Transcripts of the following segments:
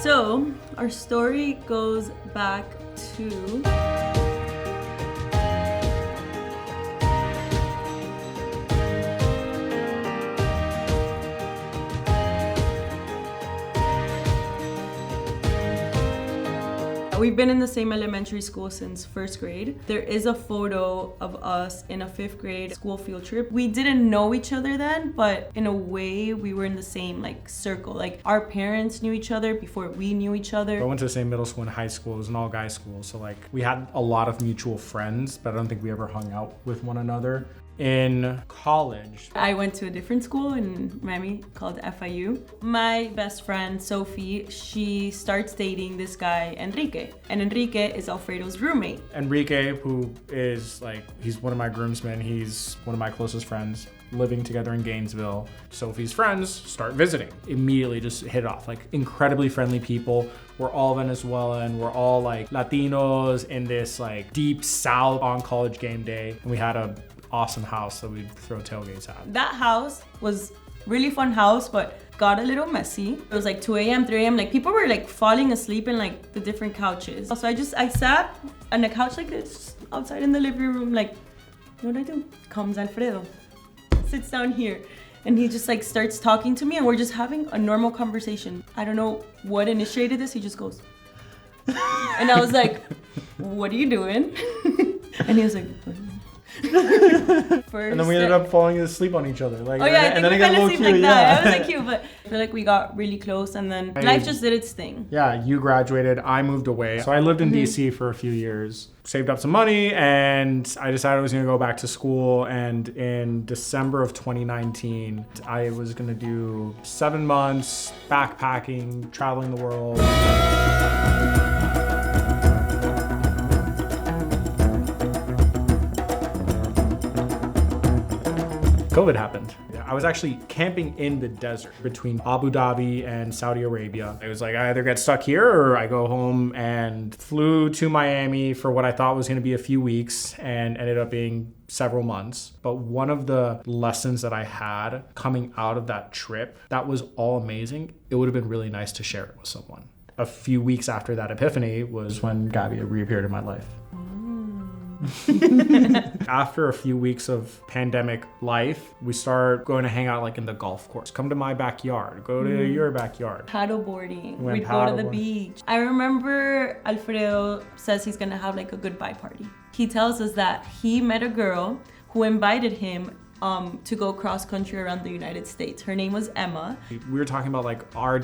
So our story goes back to we've been in the same elementary school since first grade. There is a photo of us in a fifth grade school field trip. We didn't know each other then, but in a way we were in the same like circle. Like our parents knew each other before we knew each other. I went to the same middle school and high school. It was an all guys school. So like we had a lot of mutual friends, but I don't think we ever hung out with one another. In college, I went to a different school in Miami called FIU. My best friend, Sophie, she starts dating this guy, Enrique. And Enrique is Alfredo's roommate. Enrique, who is like, he's one of my groomsmen. He's one of my closest friends, living together in Gainesville. Sophie's friends start visiting. Immediately just hit it off. Like incredibly friendly people. We're all Venezuelan. We're all like Latinos in this like deep South on college game day. And we had a awesome house that we'd throw tailgates at. That house was really fun house, but got a little messy. It was like 2 a.m., 3 a.m. Like people were like falling asleep in like the different couches. So I sat on a couch like this outside in the living room. Like, what do? Comes Alfredo, sits down here, and he just like starts talking to me, and we're just having a normal conversation. I don't know what initiated this. He just goes, and I was like, "What are you doing?" And he was like, and then we ended up falling asleep on each other. Like, oh yeah, and then we it got a little asleep cute. like Yeah, that. I was like cute, but I feel like we got really close, and then life just did its thing. Yeah, you graduated, I moved away. So I lived in DC for a few years, saved up some money, and I decided I was gonna go back to school. And in December of 2019, I was gonna do 7 months backpacking, traveling the world. COVID happened. I was actually camping in the desert between Abu Dhabi and Saudi Arabia. It was like I either get stuck here or I go home, and flew to Miami for what I thought was going to be a few weeks and ended up being several months. But one of the lessons that I had coming out of that trip that was all amazing, it would have been really nice to share it with someone. A few weeks after that epiphany was when Gabi reappeared in my life. After a few weeks of pandemic life, we start going to hang out like in the golf course. Come to my backyard, go to your backyard. Paddleboarding. We'd go to the beach. I remember Alfredo says he's gonna have like a goodbye party. He tells us that he met a girl who invited him to go cross country around the United States. Her name was Emma. We were talking about like our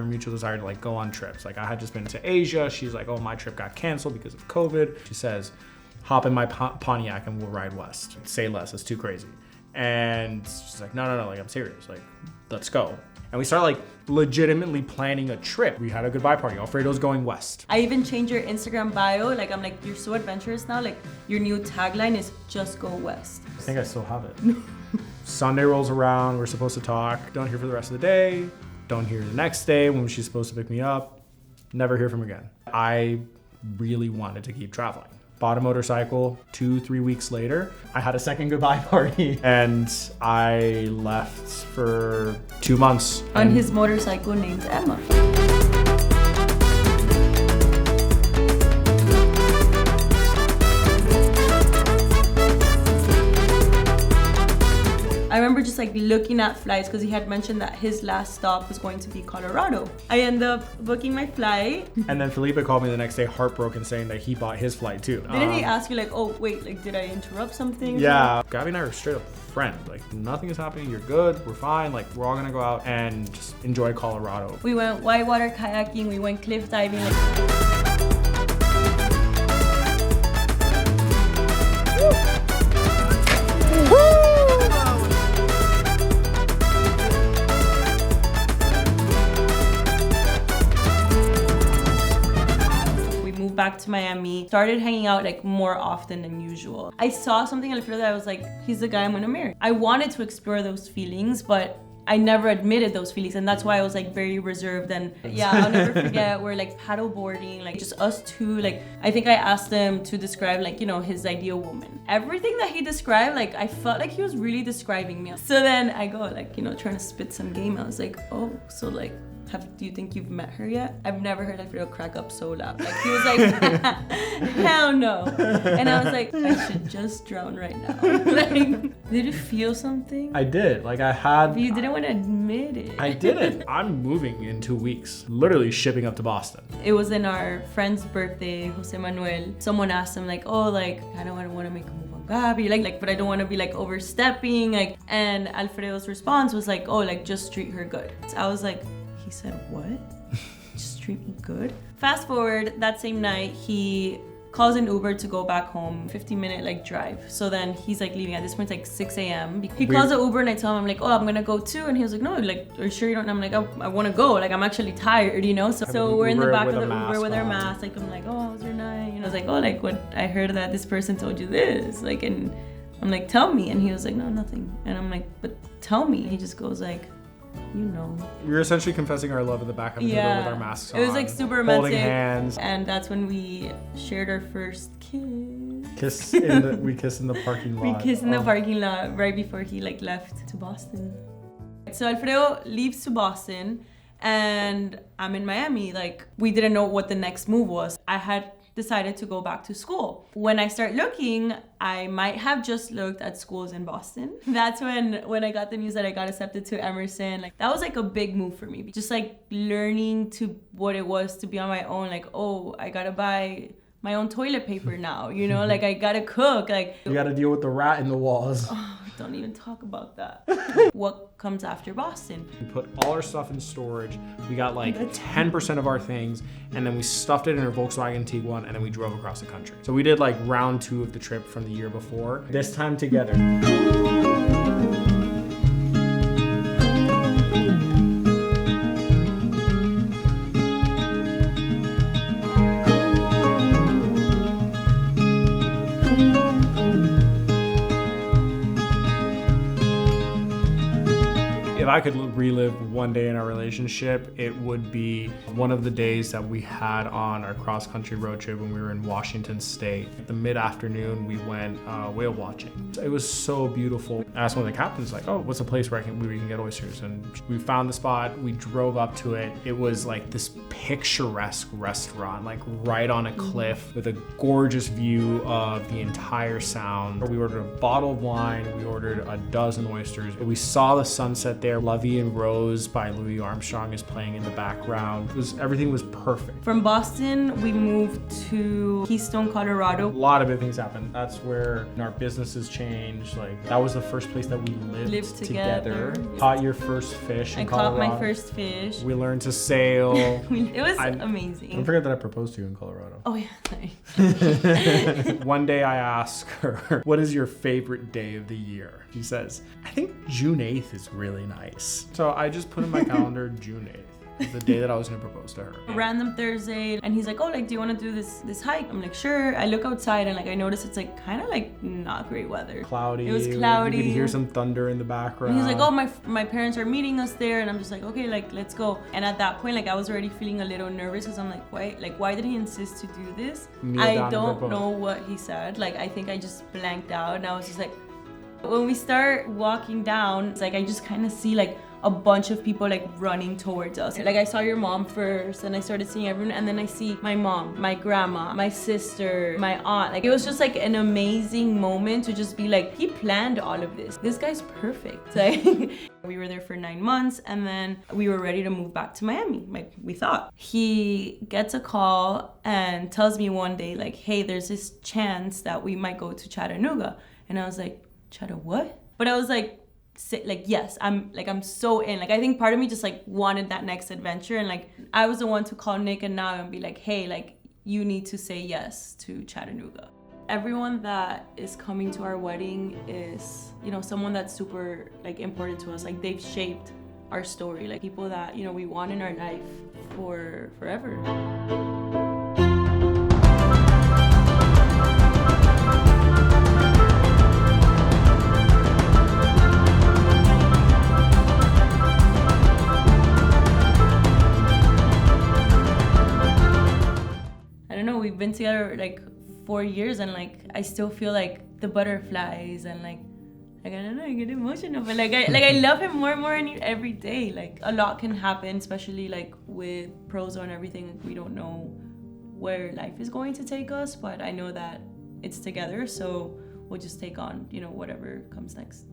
mutual desire to like go on trips. Like I had just been to Asia. She's like, oh, my trip got canceled because of COVID. She says, hop in my Pontiac and we'll ride west. Say less, it's too crazy. And she's like, no, like I'm serious, like let's go. And we started like legitimately planning a trip. We had a goodbye party. Alfredo's going west. I even changed your Instagram bio. Like I'm like, you're so adventurous now. Like your new tagline is just go west. I think I still have it. Sunday rolls around, we're supposed to talk. Don't hear for the rest of the day. Don't hear the next day when she's supposed to pick me up. Never hear from her again. I really wanted to keep traveling. Bought a motorcycle. 2-3 weeks later, I had a second goodbye party, and I left for 2 months. On his motorcycle named Emma. I remember just like looking at flights because he had mentioned that his last stop was going to be Colorado. I ended up booking my flight. And then Felipe called me the next day heartbroken saying that he bought his flight too. Didn't he ask you like, oh wait, like did I interrupt something? Yeah, Gabi and I are straight up friends. Like nothing is happening, you're good, we're fine. Like we're all gonna go out and just enjoy Colorado. We went whitewater kayaking, we went cliff diving. Like... back to Miami, started hanging out like more often than usual. I saw something in Alfredo that I was like, he's the guy I'm gonna marry. I wanted to explore those feelings, but I never admitted those feelings, and that's why I was like very reserved. And yeah, I'll never forget, we're like paddleboarding, like just us two. Like I think I asked him to describe like, you know, his ideal woman. Everything that he described, like I felt like he was really describing me. So then I go like, you know, trying to spit some game. I was like, oh, so like do you think you've met her yet? I've never heard Alfredo crack up so loud. Like, he was like, hell no. And I was like, I should just drown right now. Like, did you feel something? I did. Like, I had... You didn't want to admit it. I didn't. I'm moving in 2 weeks. Literally shipping up to Boston. It was in our friend's birthday, Jose Manuel. Someone asked him, like, oh, like, I don't want to make a move on Gabi. Like, but I don't want to be, like, overstepping. Like, and Alfredo's response was like, oh, like, just treat her good. So I was like, he said, what? Just treat me good? Fast forward, that same night, he calls an Uber to go back home, 15-minute like drive. So then he's like leaving. At this point, it's like 6 a.m. He calls an Uber and I tell him, I'm like, oh, I'm gonna go too. And he was like, no, like, are you sure you don't? And I'm like, I wanna go. Like, I'm actually tired, you know? So we're in the back of the Uber with our mask. Like, I'm like, oh, how was your night? You know, I was like, oh, like, what? I heard that this person told you this. Like, and I'm like, tell me. And he was like, no, nothing. And I'm like, but tell me. He just goes like, you know. We were essentially confessing our love in the back of the Uber with our masks on. It was like super romantic. Holding hands. And that's when we shared our first kiss. We kissed in the parking lot. We kissed in the parking lot right before he like left to Boston. So Alfredo leaves to Boston and I'm in Miami. Like, we didn't know what the next move was. I had decided to go back to school. When I start looking, I might have just looked at schools in Boston. That's when I got the news that I got accepted to Emerson. Like, that was like a big move for me. Just like learning to what it was to be on my own. Like, oh, I gotta buy my own toilet paper now, you know? Like, I gotta cook. Like, you gotta deal with the rat in the walls. Oh, don't even talk about that. What comes after Boston? We put all our stuff in storage. We got like 10% of our things, and then we stuffed it in our Volkswagen Tiguan, and then we drove across the country. So we did like round 2 of the trip from the year before. This time together. If I could relive one day in our relationship, it would be one of the days that we had on our cross-country road trip when we were in Washington State. The mid-afternoon, we went whale watching. It was so beautiful. I asked one of the captains, like, oh, what's a place where we can get oysters? And we found the spot, we drove up to it. It was like this picturesque restaurant, like right on a cliff with a gorgeous view of the entire sound. We ordered a bottle of wine, we ordered a dozen oysters. We saw the sunset there. Lovey and Rose by Louis Armstrong is playing in the background. Everything was perfect. From Boston, we moved to Keystone, Colorado. A lot of big things happened. That's where our businesses changed. Like, that was the first place that we lived together. Caught your first fish in Colorado. I caught my first fish. We learned to sail. It was amazing. Don't forget that I proposed to you in Colorado. Oh yeah. One day I asked her, what is your favorite day of the year? She says, I think June 8th is really nice. So I just put in my calendar June 8th. The day that I was gonna propose to her. Random Thursday, and he's like, oh, like, do you want to do this hike? I'm like, sure. I look outside and like I notice it's like kind of like not great weather. Cloudy. It was cloudy. You can hear some thunder in the background. And he's like, oh, my parents are meeting us there, and I'm just like, okay, like, let's go. And at that point, like, I was already feeling a little nervous because I'm like, why did he insist to do this? I don't know what he said. Like, I think I just blanked out, and I was just like, when we start walking down, it's like I just kind of see like a bunch of people like running towards us. Like, I saw your mom first, and I started seeing everyone, and then I see my mom, my grandma, my sister, my aunt. Like, it was just like an amazing moment to just be like, he planned all of this. This guy's perfect. Like, we were there for 9 months, and then we were ready to move back to Miami, like we thought. He gets a call and tells me one day, like, hey, there's this chance that we might go to Chattanooga. And I was like, Chatta what? But I was like, yes, I'm so in. Like, I think part of me just like wanted that next adventure, and like I was the one to call Nick and now and be like, hey, like, you need to say yes to Chattanooga. Everyone that is coming to our wedding is, you know, someone that's super like important to us. Like, they've shaped our story, like people that, you know, we want in our life for forever. We've been together like 4 years, and like I still feel like the butterflies, and like Like, I don't know, I get emotional, but like I love him more and more every day. Like, a lot can happen, especially like with Prozo and everything. We don't know where life is going to take us, but I know that it's together, so we'll just take on, you know, whatever comes next.